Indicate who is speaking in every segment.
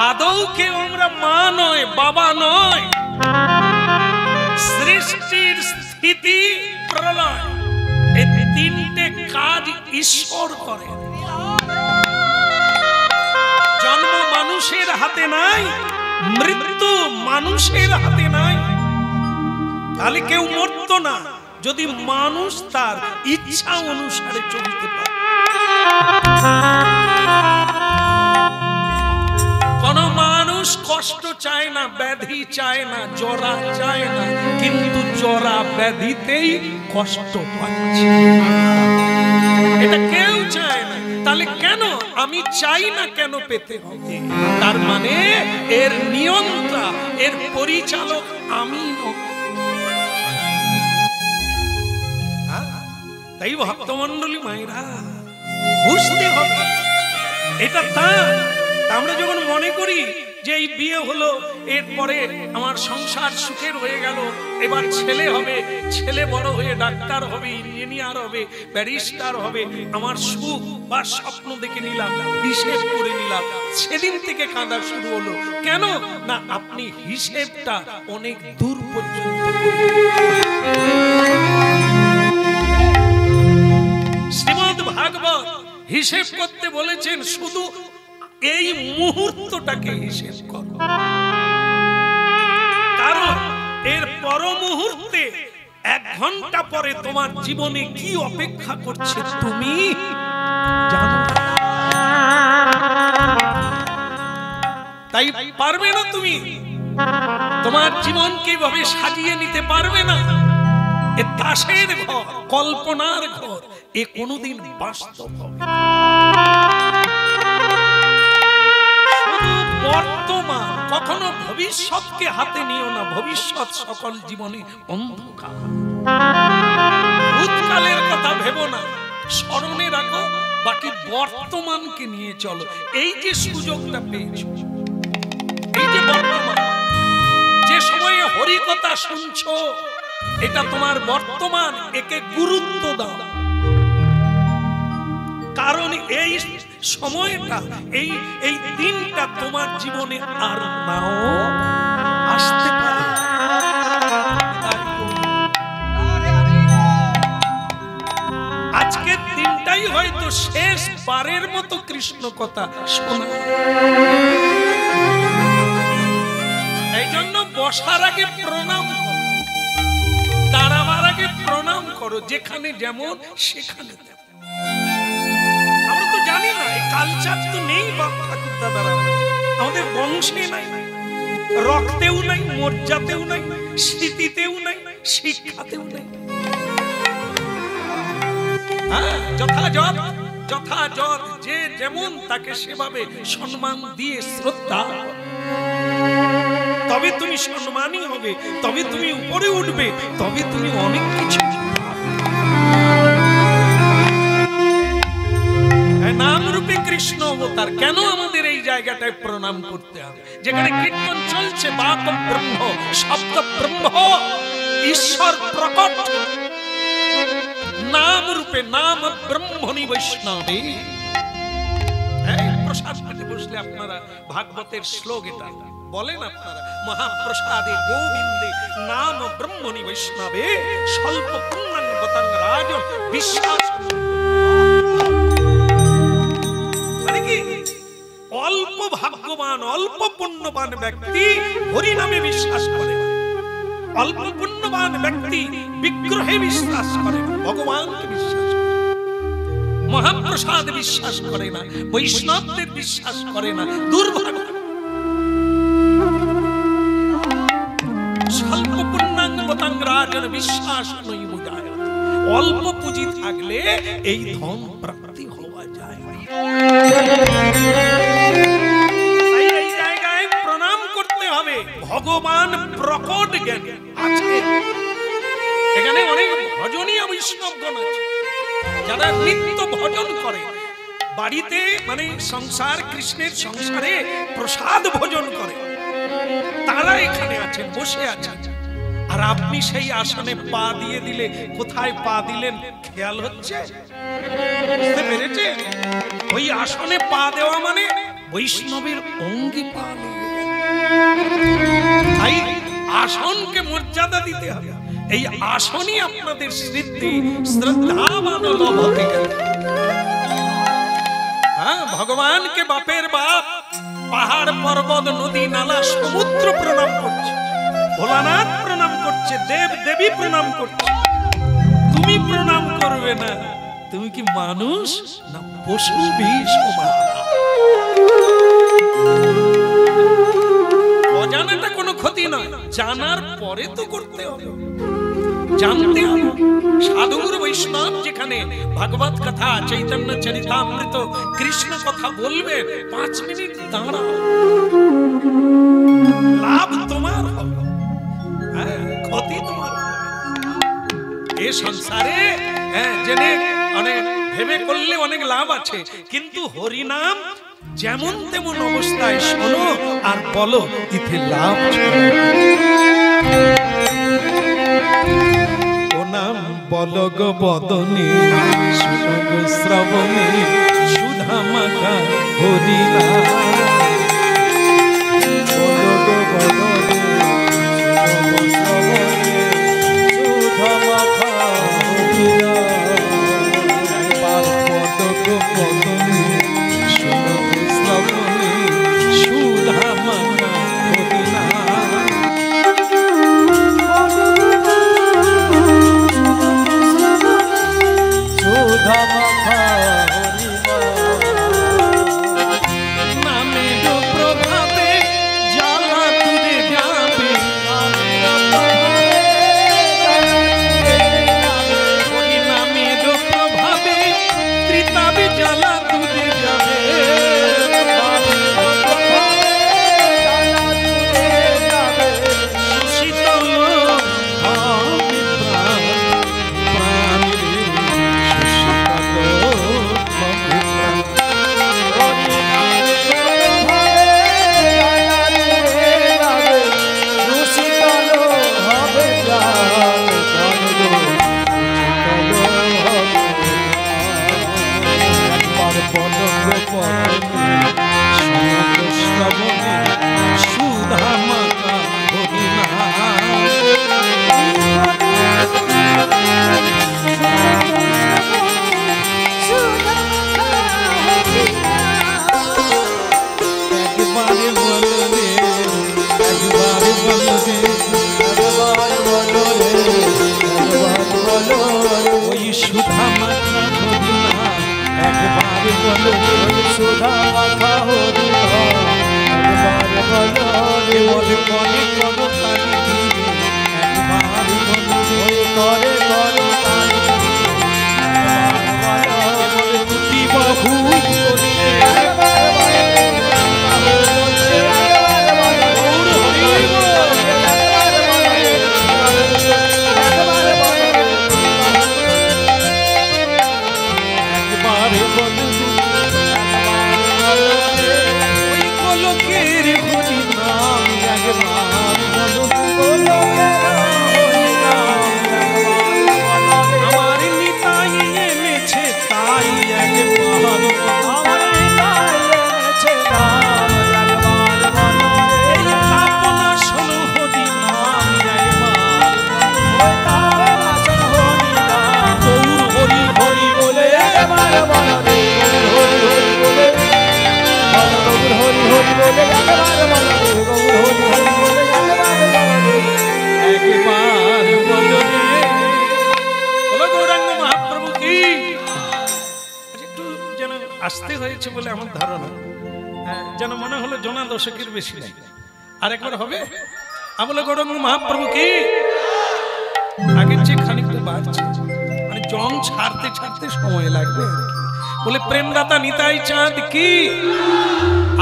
Speaker 1: আদৌ কেউ আমরা মা নয়, বাবা নয়। সৃষ্টির স্থিতি প্রলয় এই তিনটে কাজ ঈশ্বর করে। জন্ম মানুষের হাতে নাই, মৃত্যু মানুষের হাতে নাই। তাহলে কেউ মরতো না যদি মানুষ তার ইচ্ছা অনুসারে চলতে পারে। কোন মানুষ কষ্ট চায় না, ব্যাধি চায় না, জরা চায় না, কিন্তু জরা ব্যাধিতেই কষ্ট পাচ্ছে। এটা কেউ চায় না। তাহলে কেন আমি চাই না কেন পেতে হবে? তার মানে এর নিয়ন্ত্রণ, এর পরিচালক আমি নই। তাই ভক্তমন্ডলী মায়েরা বুঝতে হবে এটা তা। আমরা যখন মনে করি যে এই বিয়ে হলো, এরপরে আমার সংসার সুখের হয়ে গেল, এবার ছেলে হবে, ছেলে বড় হয়ে ডাক্তার হবে, ইঞ্জিনিয়ার হবে, ব্যারিস্টার হবে, আমার সুখ বা স্বপ্ন দেখে নিলাম, হিসেব করে নিলাম, সেদিন থেকে কাঁদা শুরু হলো। কেন না আপনি হিসেবটা অনেক দূর পর্যন্ত। শ্রীমদ্ ভাগবত হিসেব করতে বলেছেন, শুধু এই মুহূর্তটাকে হিসেব করো, কারণ এর পর মুহূর্তে 1 ঘন্টা পরে তোমার জীবনে কি অপেক্ষা করছে তুমি জানো। তাই পারবে না তুমি তোমার জীবনকে এভাবে সাজিয়ে নিতে পারবে না। এ দাসের ঘর, কল্পনার ঘর, এ কোনোদিন বাস্তব হবে না। বর্তমান, কখনো ভবিষ্যৎকে হাতে নিও না। ভবিষ্যৎ সকল জীবনে অন্ধকার। ভূতকালের কথা ভেবো না, স্মরণে রাখো, বাকি বর্তমানকে নিয়ে চলো। এই যে সুযোগটা পেয়েছো, এই যে বর্তমান, যে সময়ে হরিকথা শুনছো, এটা তোমার বর্তমান, একে গুরুত্ব দাও। কারণ এই সময়টা, এই দিনটা তোমার জীবনে আর নাও আসতে পারে। আজকের দিনটাই হয়তো শেষ বারের মতো কৃষ্ণ কথা শোনা। এই জন্য বসার আগে প্রণাম করো, দাঁড়াবার আগে প্রণাম করো, যেখানে যেমন সেখানে তেমন। জানি না, এই কালচার তো নেই বাপ ঠাকুর দাদারা, আমাদের বংশে নাই, রক্তেও নাই, মর্যাদাতেও নাই, স্মৃতিতেও নাই, শিক্ষাতেও নাই। যথাযথ যে যেমন তাকে সেভাবে সম্মান দিয়ে শ্রদ্ধা, তবে তুমি সম্মানী হবে, তবে তুমি উপরে উঠবে, তবে তুমি অনেক কিছু। নাম রূপে কৃষ্ণ অবতার। কেন আমাদের এই জায়গাটায় প্রণাম করতে হবে? যেখানে কীর্তন চলছে, বাক ব্রহ্ম, শব্দ ব্রহ্ম, ঈশ্বর প্রকট নাম রূপে, নাম ব্রহ্মণি বৈষ্ণবে। প্রসাদ পেতে বসলে আপনারা ভাগবতের শ্লোক এটা বলেন, আপনারা মহাপ্রসাদে গোবিন্দে নাম ব্রহ্মণি বৈষ্ণবে স্বল্প পুণ্যাং বতাং রাজন বিশ্বাস। অল্প ভাগ্যবান, অল্প পুণ্যবান ব্যক্তি হরি নামে বিশ্বাস করে। অল্প পুণ্যবান ব্যক্তি বিগ্রহে বিশ্বাস করে, ভগবানকে বিশ্বাস করে, মহাপ্রসাদ বিশ্বাস করে না, বৈষ্ণবদের বিশ্বাস করে না। দুর্ভাগ্য। স্বল্প পুণ্যাং বতাং রাজন বিশ্বাস নই বুঝায়। অল্প পুঁজি থাকলে এই ধন প্রাপ্তি হওয়া যায়। এই জায়গায় প্রণাম করতে হবে। ভগবান প্রকট জ্ঞান আছে। এখানে অনেক ভজনীয় বৈষ্ণবগণ আছে, যারা নিত্য ভজন করে, বাড়িতে মানে সংসার, কৃষ্ণের সংসারে প্রসাদ ভোজন করে, তারা এখানে আছেন, বসে আছেন। আর আপনি সেই আসনে পা দিয়ে দিলে কোথায় পা দিলেন খেয়াল হচ্ছে? বুঝতে পেরেছেন? ওই আসনে পা দেওয়া মানে বৈষ্ণবের অঙ্গে পা লেগে গেল। তাই আসনকে মর্যাদা দিতে হবে। এই আসনই আপনাদের স্মৃতি শ্রদ্ধাবান লভতে গেল। হ্যাঁ, ভগবানকে বাপের বাপ, পাহাড় পর্বত নদী নালা সমুদ্র প্রণাম করছে, ভোলানাথ প্রণাম করছে, দেব দেবী প্রণাম করছে। তুমি প্রণাম করবে না? তুমি কি মানুষ না পশু বিষ? অজানাটা কোনো ক্ষতি নয়, জানার পরে তো করতে হবে, জানতে হবে। সাধুগুরু বৈষ্ণব যেখানে ভাগবত কথা, চৈতন্য চরিতামৃত, কৃষ্ণ কথা বলবে, 5 মিনিট দাঁড়াও, লাভ তোমার হবে, ক্ষতি তোমার হবে। এ সংসারে জেনে অনেক ভেবে করলে অনেক লাভ আছে, কিন্তু হরিনাম যেমন তেমন অবস্থায় শোনো আর বলো, ইতে লাভ। ও নাম বলো গো বদনে, শুনো গো শ্রবণে, সুধা মাখা হরিনাম। বলো গো বদনে, শুনো গো শ্রবণে, সুধা মাখা হরিনাম। বলো গো বদনে, শুনো গো শ্রবণে, সুধা মাখা হরিনাম। সুধা মাখা নামের প্রভাবে জ্বালা দূরে যাবে, নামের প্রভাবে ত্রিতাবে জ্বালা দূরে যাবে। শীতল হবে প্রাণ, প্রাণ রে সুধা মাখা একবারে বলো রে, একবারে বলো রে, একবারে বলো রে, একবারে বলো রে, ওই সুধা মাখা হরিনাম। একবারে বলো রে, সুধা মাখা হরিনাম। একবারে বলো রে, মনে মনে করো কালী দিবে। একবারে বলো রে, করে করো কালী দিবে। একবারে বলো রে, দুটি বাহু করিলে। আমার নিতাই এনেছে তাই একবার, আমার নিতাই এনেছে তাই একবার, এই তাপনা শোনো হরিনাম একবার, ওই তাপনা শোনো হরিনাম। গৌর হরি হরি বলে একবার বলো রে, গৌর হরি হরি বলে, গৌর হরি হরি বলে একবার বলো রে, গৌর হরি হরি বলে একবার বলো রে। বলো গৌরাঙ্গ মহাপ্রভু কি। একটু যেন আসতে হয়েছে বলে আমার ধারণা, যেন মনে হলো জনা দশকের বেশি নাই। আর একবার হবে, বলে গৌরাঙ্গ মহাপ্রভু কি। আগের যে খানিকটা বাড়ছে, মানে জং ছাড়তে ছাড়তে সময় লাগবে আর কি। বলে প্রেমদাতা নিতাই চাঁদ কি,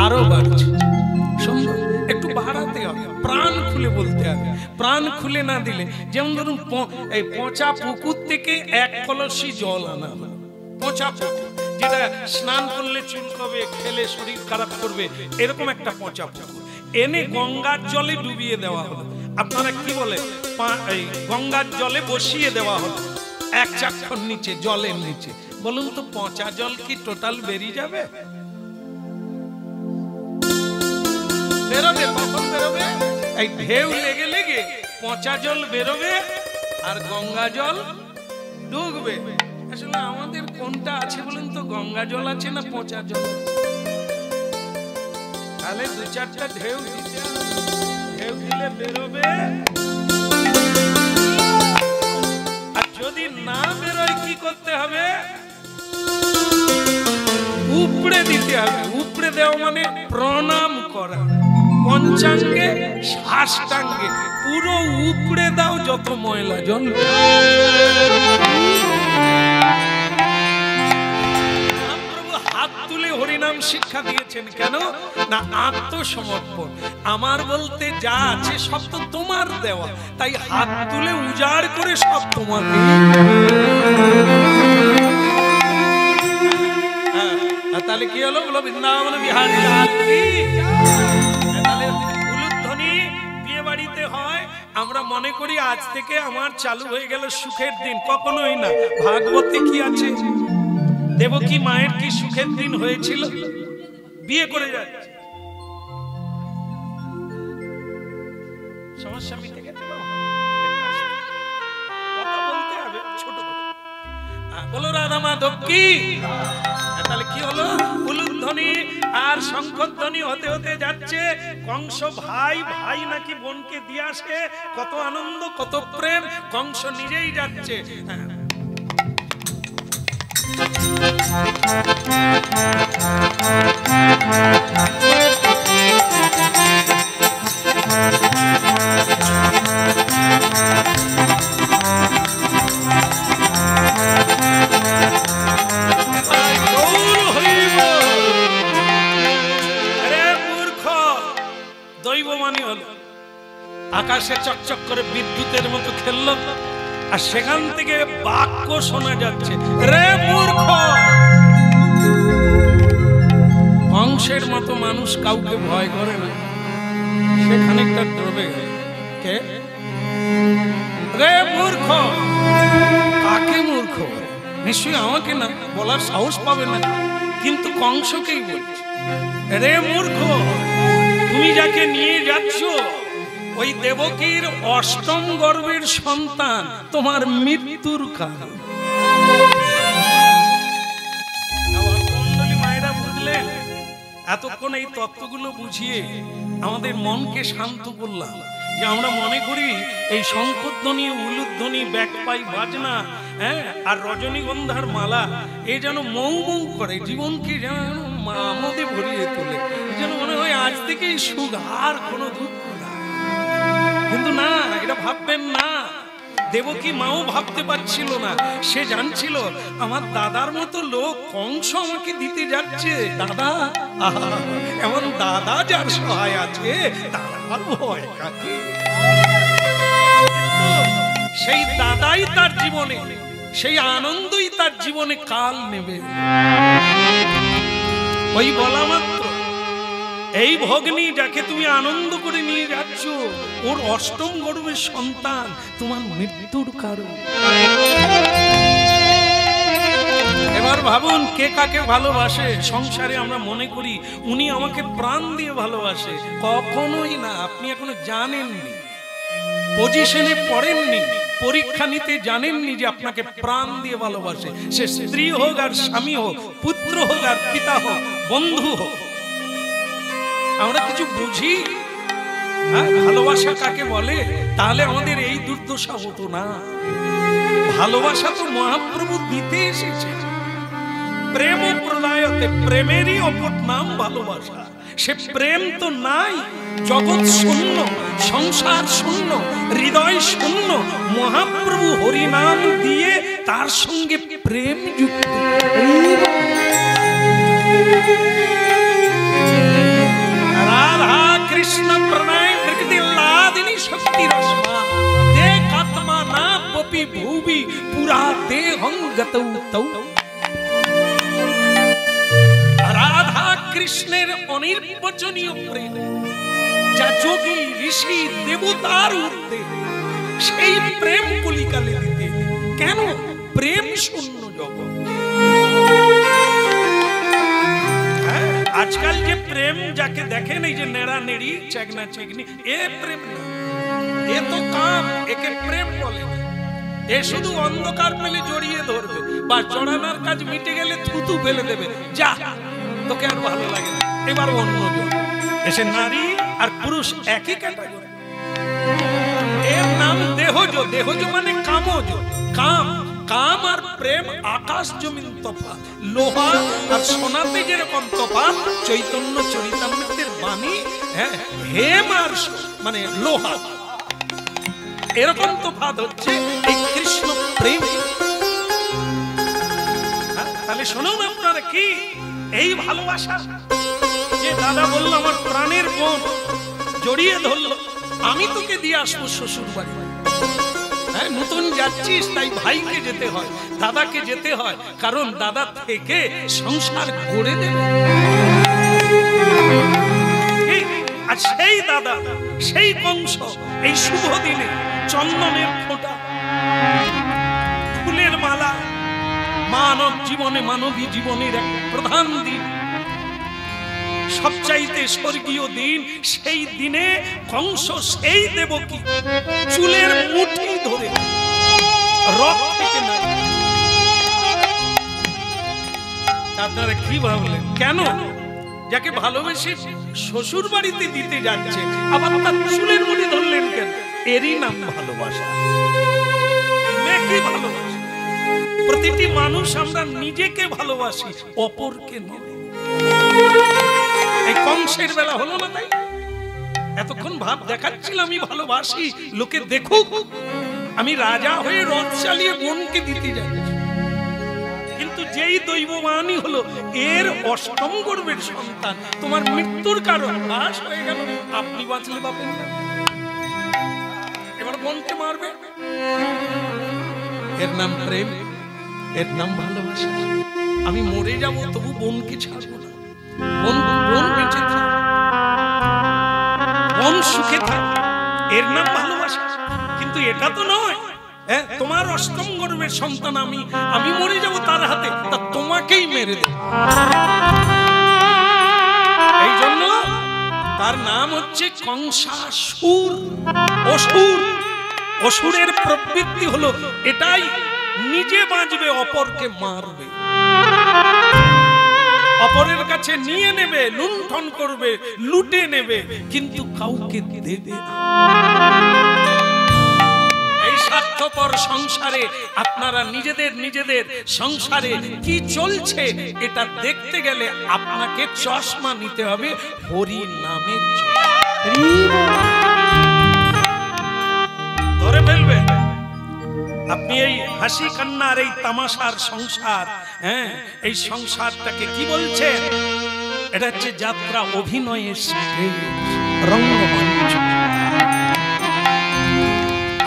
Speaker 1: আরো বাড়ছে। সুন্দর, একটু বাড়াতে হবে, প্রাণ খুলে বলতে হবে। প্রাণ খুলে না দিলে, যেমন ধরুন এই পচা পুকুর থেকে 1 কলসি জল আনা হলো, পচা পুকুর, যেটা স্নান করলে চুলকবে, খেলে শরীর খারাপ করবে, এরকম একটা পচা পুকুর এনে গঙ্গার জলে ডুবিয়ে দেওয়া হলো। আপনারা কি বলে, এই গঙ্গার জলে বসিয়ে দেওয়া হলো 1 চাক্ষর নিচে, জলের নিচে। বলুন তো পচা জল কি টোটাল বেরিয়ে যাবে? এই ঢেউ লেগে লেগে পচা জল বেরোবে আর গঙ্গা জল ঢুকবে। আসলে আমাদের কোনটা আছে বলেন তো, গঙ্গা জল আছে না পচা জল? তাহলে দু চারটা ঢেউ দিতে, ঢেউ দিলে বেরোবে, আর যদি না বেরোয় কি করতে হবে? উপড়ে দিতে হবে। উপড়ে দেওয়া মানে প্রণাম করা, পঞ্চাঙ্গে সাষ্টাঙ্গে পুরো উপড়ে দাও যত ময়লা জল। হাত তুলে হরিনাম শিক্ষা দিয়েছেন কেন না? আত্মসমর্পণ। আমার বলতে যা আছে সব তো তোমার দেওয়া, তাই হাত তুলে উজাড় করে সব তোমার। তাহলে কি হলো? বলো বৃন্দাবন বিহারী লাল কি। তাহলে উলুধ্বনি বিয়ে বাড়িতে হয়। আমরা মনে করি আজ থেকে আমার চালু হয়ে গেল সুখের দিন। কখনোই না। ভাগবতে কি আছে? দেবকী মায়ের কি সুখের দিন হয়েছিল? বিয়ে করে যাচ্ছে, সমস্যা মিটে গেছে। কথা বলতে হবে ছোট করে। বলো রাধা মাধব কি। তাহলে কি হলো? উলুধ্বনি আর শঙ্খধ্বনি হতে হতে যাচ্ছে। কংস ভাই ভাই নাকি বোনকে দিয়ে আসে, কত আনন্দ কত প্রেম। কংস নিজেই যাচ্ছে। আকাশে চকচক করে বিদ্যুতের মতো খেললো, আর সেখান থেকে বাক্য শোনা যাচ্ছে, রে মূর্খ। কংসের মতো মানুষ কাউকে ভয় করে না, সে খানিকটা ডরবে। কে? রে মূর্খ। কাকে মূর্খ? নিশ্চয়ই আমাকে না, বলার সাহস পাবে না, কিন্তু কংসকেই বলছে, রে মূর্খ, তুমি যাকে নিয়ে যাচ্ছ ওই দেবকীর অষ্টম গর্ভের সন্তান, তোমার মৃত্যুর কারণ। মায়েরা বুঝলেন? এতক্ষণ এই তত্ত্বগুলো বুঝিয়ে আমাদের মনকে শান্ত করলাম, যে আমরা মনে করি এই শঙ্খধ্বনি, উলুধ্বনি, ব্যাকপাই বাজনা, হ্যাঁ, আর রজনীগন্ধার মালা, এ যেন মৌ মৌ করে, জীবনকে যেন আমোদে ভরিয়ে তোলে, যেন মনে হয় আজ থেকেই সুখ, আর কোনো দুঃখ না। কিন্তু না, এটা ভাববেন না। দেবকী মাও ভাবতে পারছিল না। সে জানছিল আমার দাদার মতো লোক কংস আমাকে দিতে যাচ্ছে। দাদা, এমন দাদা যার সহায় আছে, তার ভয় কাকে? সেই দাদাই তার জীবনে, সেই আনন্দই তার জীবনে কাল নেবে। ওই বলা মাত্র, এই ভগ্নী যাকে তুমি আনন্দ করে নিয়ে যাচ্ছ, ওর অষ্টম গর্ভের সন্তান, তোমার মৃত্যুর কারণ। এবার ভাবুন, কে কাকে ভালোবাসে? সংসারে আমরা মনে করি উনি আমাকে প্রাণ দিয়ে ভালোবাসে। কখনোই না। আপনি এখনো জানেননি, পজিশনে পড়েননি, পরীক্ষা নিতে জানেননি যে আপনাকে প্রাণ দিয়ে ভালোবাসে। সে স্ত্রী হোক আর স্বামী হোক, পুত্র হোক আর পিতা হোক, বন্ধু হোক। আমরা কিছু বুঝি ভালোবাসা কাকে বলে? তাহলে আমাদের এই দুর্দশা হতো না। ভালোবাসা তো মহাপ্রভু দিতে এসেছে। প্রেম প্রদায়তে, প্রেমেরই অপর নাম ভালোবাসা। সে প্রেম তো নাই, জগৎ শূন্য, সংসার শূন্য, হৃদয় শূন্য। মহাপ্রভু হরিনাম দিয়ে তার সঙ্গে প্রেম যুক্ত। রাধা কৃষ্ণ প্রণয় প্রকৃতি লাদিনী শক্তি রসমা দেখ আত্মা না পপি ভুবি পুরা দেহং গতৌ তৌ। রাধা কৃষ্ণের অনির্বচনীয় প্রেম, যা যোগী ঋষি দেবতার ঊর্ধ্বে, সেই প্রেম কলিকালে দিতে। কেন? প্রেম শূন্য জগৎ। আর আজকাল যে প্রেম যাকে দেখেন এই যে নেড়া নেড়ি চেগনা চেগনি, এ প্রেম না, এ তো কাম, একে প্রেম বলে না। এ শুধু অন্ধকার পেলে জড়িয়ে ধরবে, বা জড়ানোর কাজ মিটে গেলে থুতু ফেলে দেবে, যা তোকে আর ভালো লাগে না, এবার অন্যজন। এসে নারী আর পুরুষ একই ক্যাটাগরি। এর নাম দেহজ। দেহজ মানে কামজ। কাম, কাম আর প্রেম আকাশ জমিন তফাৎ। লোহা আর সোনাতে যেরকম তফাৎ, চৈতন্য চরিতামৃতের বাণী হেম আর মানে লোহা, এরকম তফাৎ হচ্ছে এই কৃষ্ণ প্রেম। তাহলে শুনুন আপনারা, কি এই ভালোবাসা যে দাদা বলল আমার প্রাণের বোন, জড়িয়ে ধরলো, আমি তোকে দিয়ে আসবো শ্বশুর বাড়ি। হ্যাঁ, নতুন যাচ্ছিস তাই ভাইকে যেতে হয়, দাদাকে যেতে হয়, কারণ দাদা থেকে সংসার করে দেবে। আর সেই দাদা, সেই কংস এই শুভ দিনে চন্দনের ফোঁটা, ফুলের মালা, মানব জীবনে, মানবী জীবনের এক প্রধান দিন, সবচাইতে স্বর্গীয় দিন। সেই দিনে কংস সেই দেবকী চুলের মুঠি ধরে রথ থেকে নামে। আপনারা কি ভাবলেন? কেন? যাকে ভালোবেসে শ্বশুর বাড়িতে দিতে যাচ্ছে, আবার তার চুলের মুঠি ধরলেন কেন? এরই নাম ভালোবাসা। মেয়েকে ভালোবাসা। প্রতিটি মানুষ আমরা নিজেকে ভালোবাসি, অপরকে নয়। এই কংসের বেলা হলো না তাই? এতক্ষণ ভাব দেখাচ্ছিলাম আমি ভালোবাসি, লোকে দেখুক, আমি রাজা হয়ে রথ চালিয়ে বোনকে দিতে যাচ্ছি। কিন্তু যেই দৈববাণী হলো এর অষ্টম গর্ভের সন্তান তোমার মৃত্যুর কারণ, বাস হয়ে গেল, আপনি বাঁচলে পাবেন না, এবার বোনকে মারবে। এর নাম প্রেম, এর নাম ভালোবাসা। আমি মরে যাব তবু বোনকে ছাড়বো না। বোন বেঁচে থাক, বোন সুখে থাক, এর নাম ভালোবাসা। কিন্তু এটা তো নয় তোমার অষ্টম গর্ভের সন্তান আমি মরে যাব তার হাতে, তা তোমাকেই মেরে দেব। এই জন্য তার নাম হচ্ছে কংসাসুর, অসুর। অসুরের প্রবৃত্তি হলো এটাই, নিজে বাঁচবে, অপরকে মারবে, অপরের কাছে নিয়ে নেবে, লুণ্ঠন করবে, লুটে নেবে, কিন্তু কাউকে দেবে না। এই স্বার্থপর সংসারে আপনারা নিজেদের সংসারে কি চলছে এটা দেখতে গেলে আপনাকে চশমা নিতে হবে, হরি নামের ধরে ফেলবে। আপনি এই হাসি কান্নার এই তামাশার সংসার, এই সংসারটাকে কি বলছেন? এটা হচ্ছে যাত্রা, অভিনয়ের স্টেজ, রঙ্গমঞ্চ।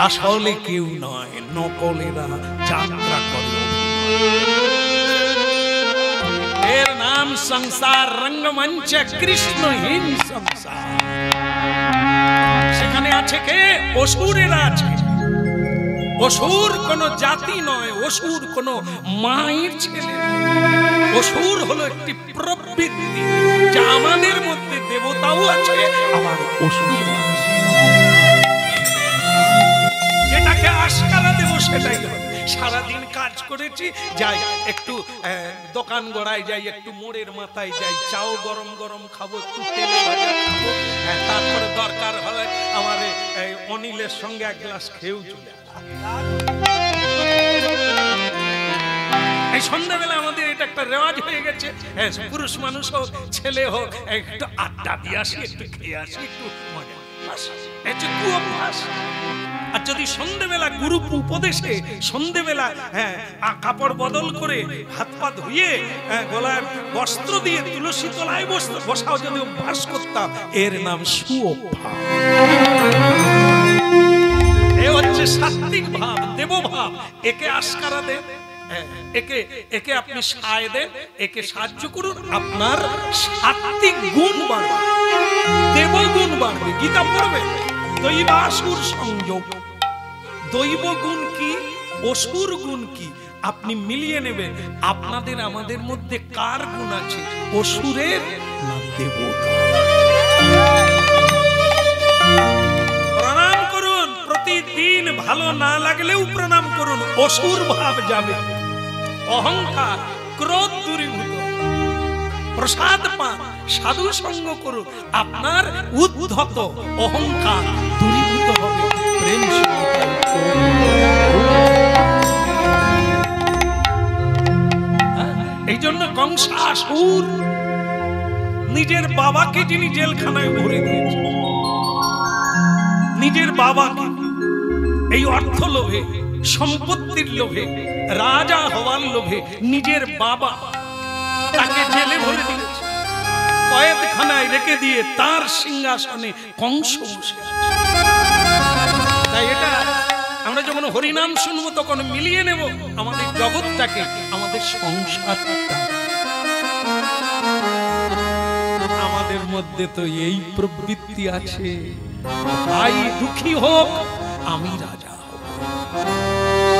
Speaker 1: আসলে কেউ নয়, নকলেরা যাত্রা করে। এর নাম সংসার রঙ্গমঞ্চ, কৃষ্ণহীন সংসার। সেখানে আছে কে? অসুরেরা আছে। অসুর কোন জাতি নয়, অসুর কোন মায়ের ছেলে। অসুর হলো একটি প্রবৃত্তি, যা আমাদের মধ্যে দেবতাও আছে, আবার অসুর আছে। যেটাকে আস্কারা দেব সেটাই হবে। সারাদিন কাজ করেছি, যাই একটু দোকান গড়ায় যাই, একটু মোড়ের মাথায় যাই, চাও গরম গরম খাবো, একটু তেলে ভাজা খাবো, তারপরে দরকার হলে আমার অনিলের সঙ্গে এক গ্লাস খেয়েও চলে। এই সন্ধ্যাবেলা আমাদের এটা একটা রেওয়াজ হয়ে গেছে, পুরুষ মানুষ হোক ছেলে হোক, একটু আড্ডা দিয়ে আসি, একটু খেয়ে আসি, একটু মজা। আর যদি সন্ধ্যেবেলা গুরু উপদেশে সন্ধ্যেবেলা কাপড় বদল করে হাত পা ধুয়ে গলায় বস্ত্র দিয়ে তুলসী তলায় বসাও যদি অভ্যাস করতাম, এর নাম সুঅভ্যাস। এ হচ্ছে সাত্বিক ভাব, দেবভাব। একে আস্কারা দেন, একে আপনি সায় দেন, একে সাহায্য করুন, আপনার সাত্বিক গুণ বাড়বে, দেবগুণ বাড়বে। গীতা পড়বে, দৈবাসুর সংযোগ। দৈব গুণ কি, অসুর গুণ কি, আপনি মিলিয়ে নেবেন আপনাদের আমাদের মধ্যে কার গুণ আছে, অসুরের না দেবতা। প্রণাম করুন প্রতিদিন, ভালো না লাগলেও প্রণাম করুন, অসুর ভাব যাবে, অহংকার ক্রোধ দূরীভূত। প্রসাদ পান, সাধু সঙ্গ করুন, আপনার উদ্ধত অহংকার দূরীভূত হবে। প্রেম এই জন্য কংসাসুর নিজের বাবাকে যিনি জেলখানায় ভরে দিয়েছে, নিজের বাবাকে এই অর্থ লোভে, সম্পত্তির লোভে, রাজা হওয়ার লোভে নিজের বাবা তাকে জেলে ভরে দিয়েছে, কয়েদখানায় রেখে দিয়ে তার সিংহাসনে কংস বসে আছে। তাই এটা আমরা যখন হরিনাম শুনবো তখন মিলিয়ে নেব আমাদের জগৎটাকে, আমাদের সংসারটা। আমাদের মধ্যে তো এই প্রবৃত্তি আছে, ভাই দুঃখী হোক আমি রাজা হব,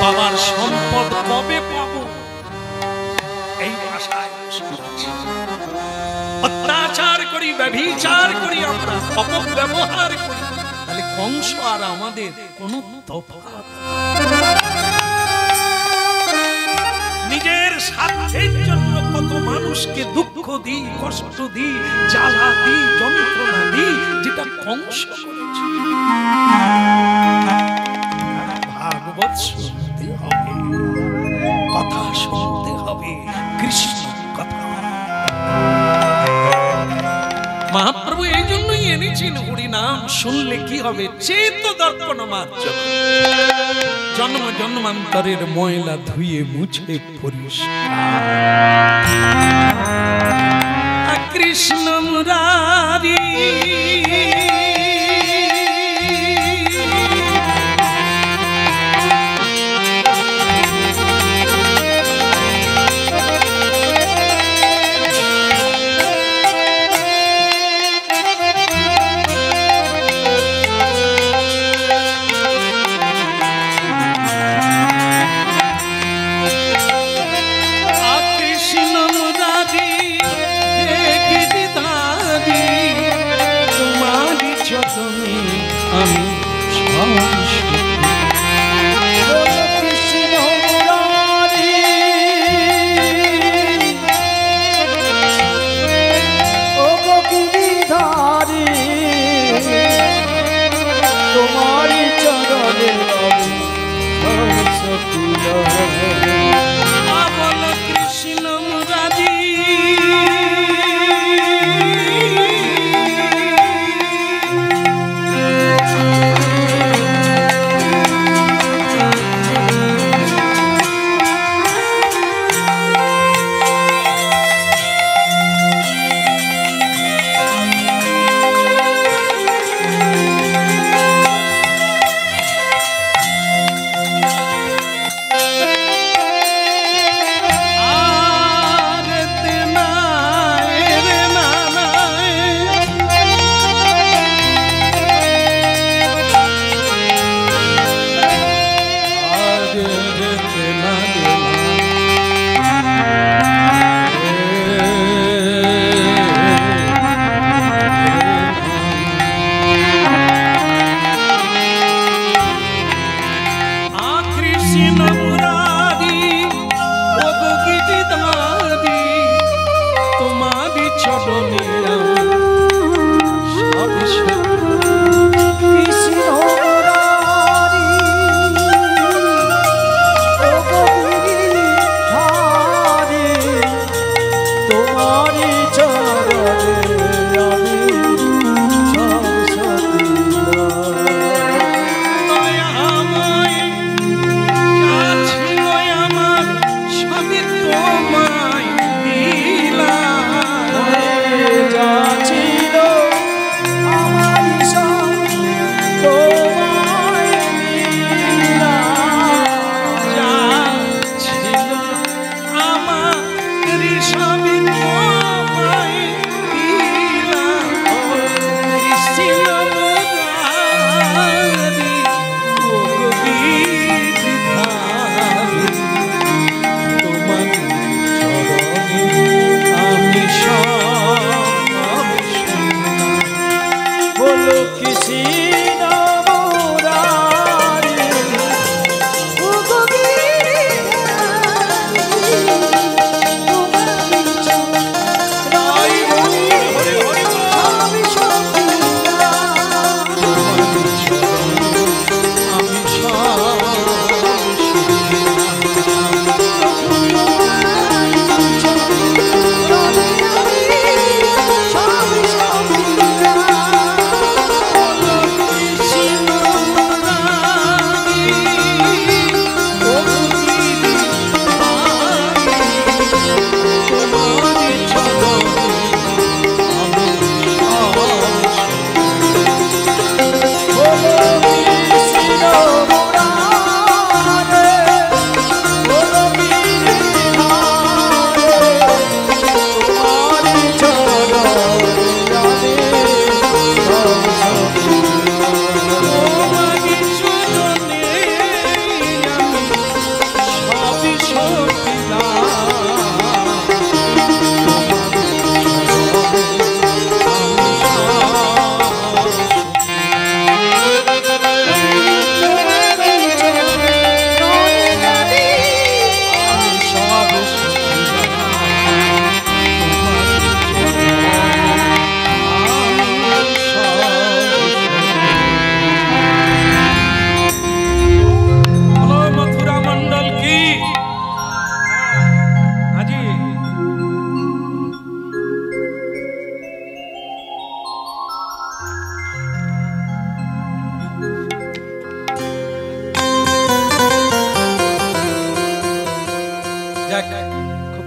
Speaker 1: বাবার সম্পদ কবে পাবো, এই ভাষায় অত্যাচার করি, ব্যভিচার করি, আমরা অপব্যবহার করি। তাহলে কংস আর আমাদের কোনো তফাৎ, নিজের স্বার্থের জন্য কত মানুষকে দুঃখ দিই, কষ্ট দিই, জ্বালা দিই, যন্ত্রণা দিই, যেটা কংস করেছে। ভাগবত শুনতে হবে, কথা শুনতে হবে, কৃষ্ণ কথা। মহাপ্রভু এই জন্যই এনেছেন হরিনাম, শুনলে কি হবে, চেত দর্পণ মার্জন, জন্ম জন্মান্তরের ময়লা ধুয়ে মুছে পরিষ্কার। কৃষ্ণ মুরারি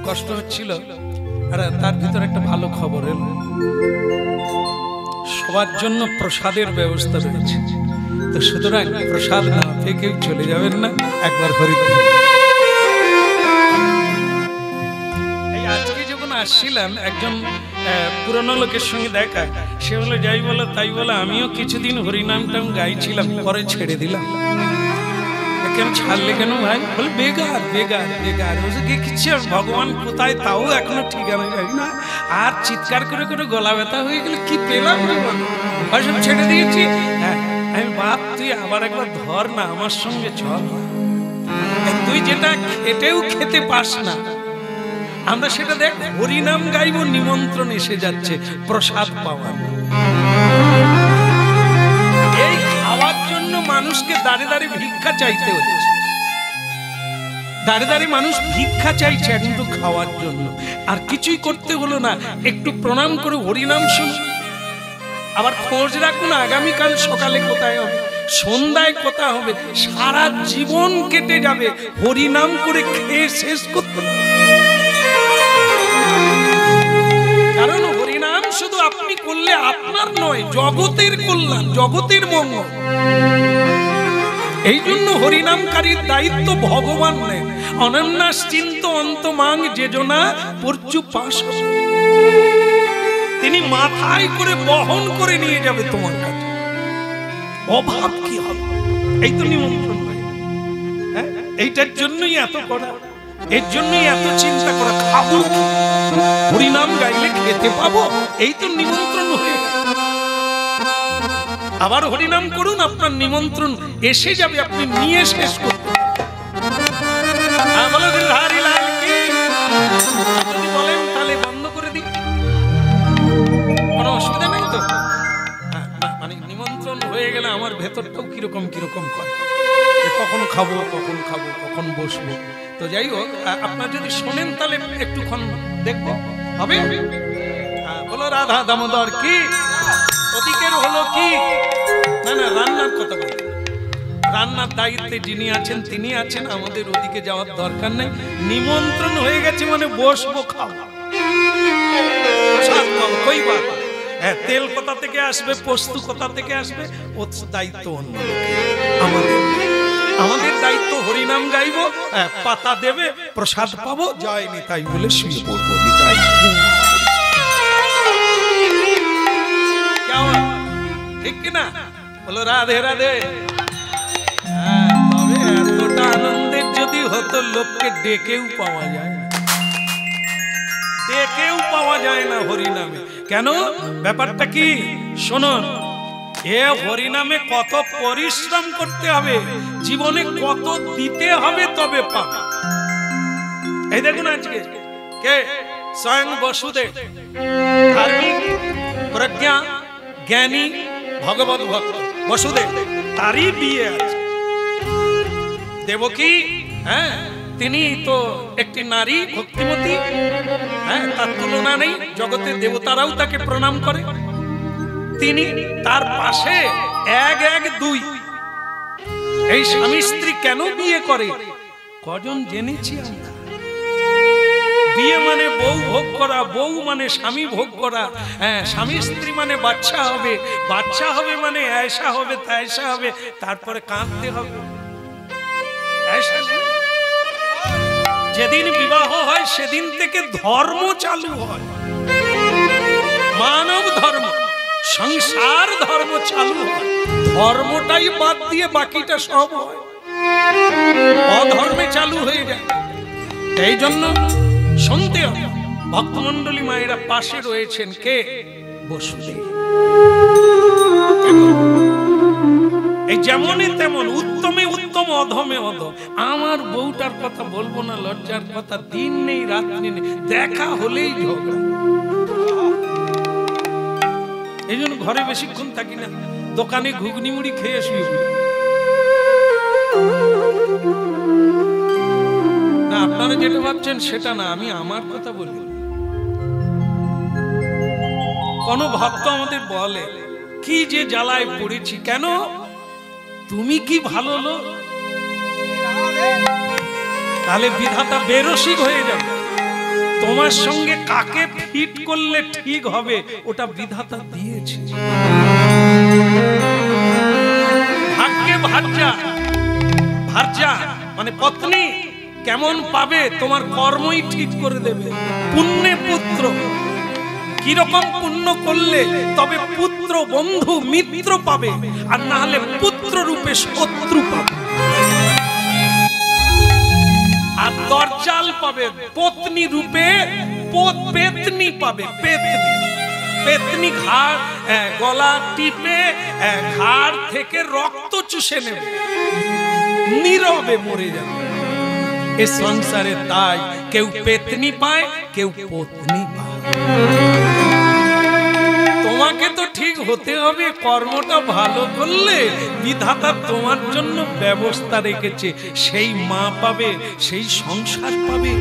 Speaker 1: কষ্ট হচ্ছিল, আর তার ভিতরে একটা ভালো খবর এলো, সবার জন্য প্রসাদের ব্যবস্থা রয়েছে। তো সুতরাং প্রসাদ না পেয়ে কেউ চলে যাবেন না, একবার হরিদ্বার। এই আজকে যখন আসছিলাম একজন পুরনো লোকের সঙ্গে দেখা, সে বলে যাই বলো তাই বলে আমিও কিছুদিন হরিনামটাম গাইছিলাম, পরে ছেড়ে দিলাম। কেন ছাড়লে কেন ভাই? বলে বেকার বেকার বেকার, ভগবান কোথায় তাও এখনো ঠিকানা জানি না, আর চিৎকার করে করে গলা ব্যথা হয়ে গেলে কি পেলাম সব ছেড়ে দিয়েছি। হ্যাঁ আমি বাপ তুই আবার একবার ধর না, আমার সঙ্গে চল, তুই যেটা খেটেও খেতে পাস না, আমরা সেটা দেখ হরিনাম গাইব, নিমন্ত্রণ এসে যাচ্ছে প্রসাদ পাওয়ার। এই খাওয়ার জন্য মানুষকে দাঁড়ে দাঁড়িয়ে ভিক্ষা চাইতে হচ্ছে, দাঁড়ে দাঁড়িয়ে মানুষ ভিক্ষা চাইছে কিন্তু খাওয়ার জন্য। আর কিছুই করতে হলো না, একটু প্রণাম করে হরিনাম শুন, আবার খোঁজ রাখুন আগামীকাল সকালে কোথায় হবে, সন্ধ্যায় কোথায় হবে, সারা জীবন কেটে যাবে হরিনাম করে খেয়ে শেষ করতে। কারণ হরিনাম শুধু আপনি করলে আপনার নয়, জগতের কল্যাণ, জগতের মঙ্গল। এই জন্য হরিনামকারীর দায়িত্ব ভগবান নেন। অনন্যাশ্চিন্ত অন্তমাং যেজনা পর্যু পাশ, তিনি মাথায় করে বহন করে নিয়ে যাবে তোমার কাছে। অভাব কি হবে? এই তো নিমন্ত্রণ, হ্যাঁ এইটার জন্যই এত করা, এর জন্যই এত চিন্তা করা, খাবো হরিনাম গাইলে খেতে পাবো, এই তো নিমন্ত্রণ হয়ে গেল। আবার হরিনাম করুন, আপনার নিমন্ত্রণ এসে যাবে, আপনি নিয়ে শেষ করতে বলেন তাহলে বন্ধ করে দিই, কোনো অসুবিধা নেই তো। মানে নিমন্ত্রণ হয়ে গেলে আমার ভেতরটাও কিরকম কিরকম করে, কখন খাবো কখন খাবো কখন বসবো। তো যাই হোক, আপনার যদি শোনেন তাহলে একটুক্ষণ দেখবো, হবে? বলো রাধা দামোদর কি, ওদিকের হলো কি না, না রান্নার কথা বলি, রান্নার দায়িত্বে যিনি আছেন তিনি আছেন, আমাদের ওদিকে যাওয়ার দরকার নেই। নিমন্ত্রণ হয়ে গেছে মানে বসবো, খাও, হ্যাঁ তেল কোথা থেকে আসবে, পোস্ত কোথা থেকে আসবে, ওর দায়িত্ব অন্য। আমাদের দায়িত্ব হরিনাম গাইবো, পাতা দেবে, প্রসাদ পাবো, যায়নি তাই বলে শুয়ে পড়বো। ঠিক কিনা? বলো রাধে রাধে। তবে এতটা আনন্দের যদি হতো, লোককে ডেকেও পাওয়া যায় না, ডেকেও পাওয়া যায় না হরিনামে। কেন? ব্যাপারটা কি শোনো, এ হরিনামে কত পরিশ্রম করতে হবে, জীবনে কত দিতে হবে, তবে পাবে। এই দেখুন আজকে কে স্বয়ং বসুদেব, ধার্মিক, প্রজ্ঞা, জ্ঞানী, ভগবত ভক্ত বসুদেব, তারই বিয়ে আছে। দেবকী, হ্যাঁ, তিনি তো একটি নারী, ভক্তিমতী, হ্যাঁ, তার তুলনা নেই, জগতের দেবতারাও তাকে প্রণাম করে। তিনি তার পাশে এক দুই, এই স্বামী স্ত্রী কেন বিয়ে করে কজন জেনেছি আমরা? বিয়ে মানে বউ ভোগ করা, বউ মানে স্বামী ভোগ করা, হ্যাঁ, স্বামী স্ত্রী মানে বাচ্চা হবে, বাচ্চা হবে মানে ऐसा হবে तैसा হবে, তারপরে কাঁদতে হবে। যেদিন বিবাহ হয় সেদিন থেকে ধর্ম চালু হয়, মানব ধর্ম, সংসার ধর্ম চালু হয়। ধর্মটাই বাদ দিয়ে বাকিটা সব হয়, অধর্মে চালু হয়ে যায়। এই জন্য শুনতে হবে, ভক্তমন্ডলী মায়েরা পাশে রয়েছেন কে? বসুদেব। এই যেমনই তেমন, উত্তমে উত্তম, অধমে অধম। আমার বউটার কথা বলবো না, লজ্জার কথা, দিন নেই রাত্রি নেই, দেখা হলেই ঝগড়া। এই জন্য ঘরে বেশিক্ষণ থাকি না, দোকানে ঘুগনি মুড়ি খেয়ে শুয়ে না। আপনারা যেটা ভাবছেন সেটা না, আমি আমার কথা বলি। কোন ভক্ত আমাদের বলে কি যে জ্বালায় পড়েছি, কেন? তুমি কি ভালো লোক? তাহলে বিধাতা বেরসিক হয়ে যাবে। তোমার সঙ্গে কাকে ফিট করলে ঠিক হবে ওটা বিধাতা দিয়েছে। ভাগ্যে ভার্যা, ভার্যা মানে পত্নী কেমন পাবে তোমার কর্মই ঠিক করে দেবে। পুণ্যে পুত্র, কিরকম পুণ্য করলে তবে পুত্র, বন্ধু, মিত্র পাবে, আর না হলে পুত্র রূপে শত্রু পাবে। আর দরজাল পাবে, পত্নী রূপে পেতনি পাবে। পেতনি, পেতনি ঘাড় গলা টিপে ঘাড় থেকে রক্ত চুষে নেবে, নীরবে মরে যাবে। এ সংসারে তাই কেউ পেতনি পায়, কেউ পত্নী পায়। তোমাকে তো ঠিক হতে হবে, কর্মটা ভালো করলে বিধাতা তোমার জন্য ব্যবস্থা রেখেছে। সেই মা পাবে, সেই সংসার পাবে।